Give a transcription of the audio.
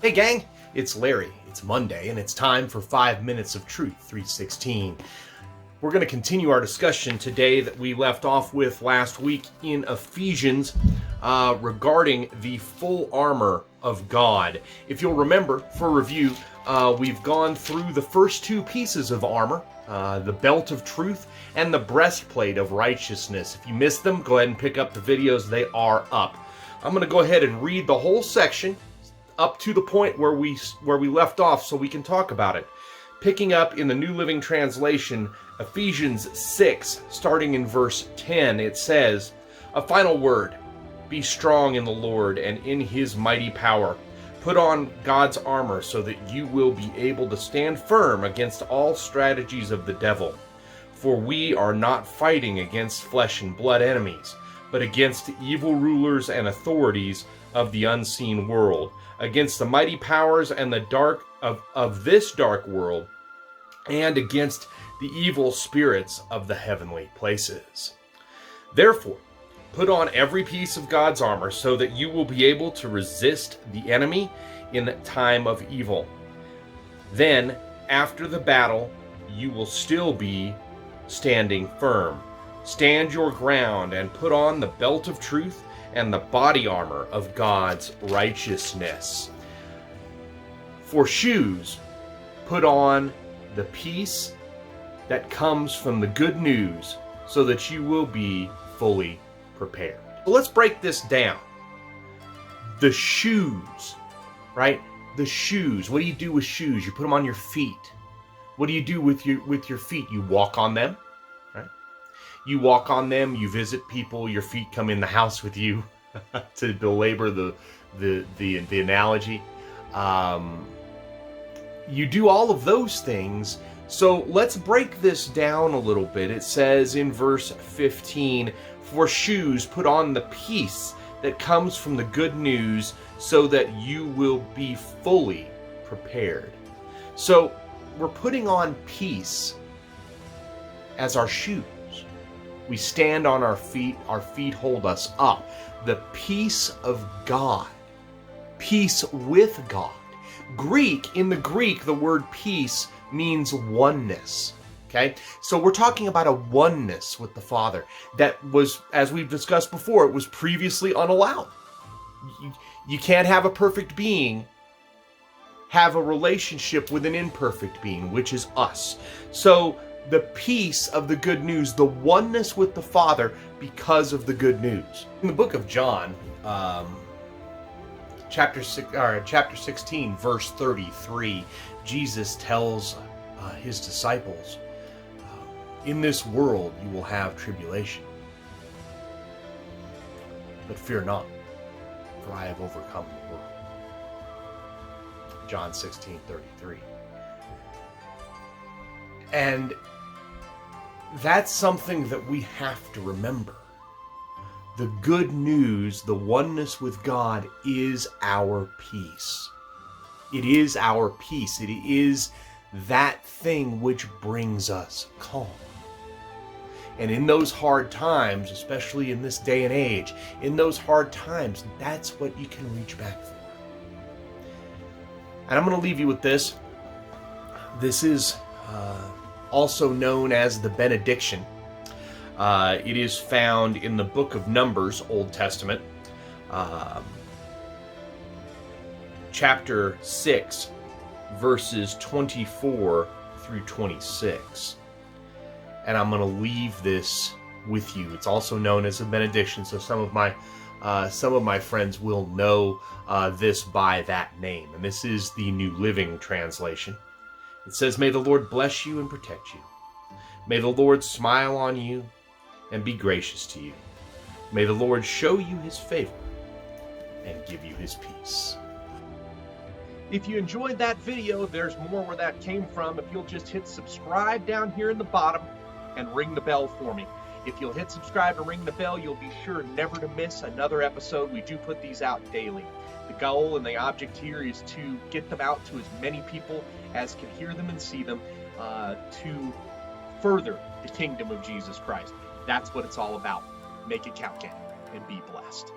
Hey gang, it's Larry. It's Monday and it's time for 5 Minutes of Truth 316. We're going to continue our discussion today that we left off with last week in Ephesians regarding the full armor of God. If you'll remember, for review, we've gone through the first two pieces of armor, the belt of truth and the breastplate of righteousness. If you missed them, go ahead and pick up the videos. They are up. I'm going to go ahead and read the whole section up to the point where we left off so we can talk about it. Picking up in the New Living Translation, Ephesians 6, starting in verse 10, it says, "A final word, be strong in the Lord and in his mighty power. Put on God's armor so that you will be able to stand firm against all strategies of the devil. For we are not fighting against flesh and blood enemies, but against evil rulers and authorities of the unseen world, against the mighty powers and the dark of this dark world, and against the evil spirits of the heavenly places. Therefore, put on every piece of God's armor so that you will be able to resist the enemy in the time of evil. Then, after the battle, you will still be standing firm. Stand your ground and put on the belt of truth and the body armor of God's righteousness. For shoes, put on the peace that comes from the good news so that you will be fully prepared." So let's break this down. The shoes, right? The shoes. What do you do with shoes? You put them on your feet. What do you do with your feet? You walk on them, right? You walk on them, you visit people, your feet come in the house with you, to belabor the analogy. You do all of those things. So let's break this down a little bit. It says in verse 15, "For shoes, put on the peace that comes from the good news so that you will be fully prepared." So we're putting on peace as our shoes. We stand on our feet hold us up. The peace of God, peace with God. In the Greek, the word peace means oneness. Okay, so we're talking about a oneness with the Father that was, as we've discussed before, it was previously unallowed. You can't have a perfect being have a relationship with an imperfect being, which is us. So the peace of the good news, the oneness with the Father because of the good news. In the book of John, chapter 16, verse 33, Jesus tells his disciples, "In this world you will have tribulation, but fear not, for I have overcome the world." John 16:33. And that's something that we have to remember. The good news, the oneness with God, is our peace. It is our peace. It is that thing which brings us calm. And in those hard times, especially in this day and age, in those hard times, that's what you can reach back for. And I'm going to leave you with this. This is also known as the benediction. It is found in the book of Numbers, Old Testament, chapter 6, verses 24 through 26. And I'm going to leave this with you. It's also known as a benediction, so some of my friends will know this by that name. And this is the New Living Translation. It says, "May the Lord bless you and protect you. May the Lord smile on you and be gracious to you. May the Lord show you his favor and give you his peace." If you enjoyed that video, there's more where that came from. If you'll just hit subscribe down here in the bottom and ring the bell for me. If you'll hit subscribe and ring the bell, you'll be sure never to miss another episode. We do put these out daily. The goal and the object here is to get them out to as many people as can hear them and see them, to further the kingdom of Jesus Christ. That's what it's all about. Make it count, gang, and be blessed.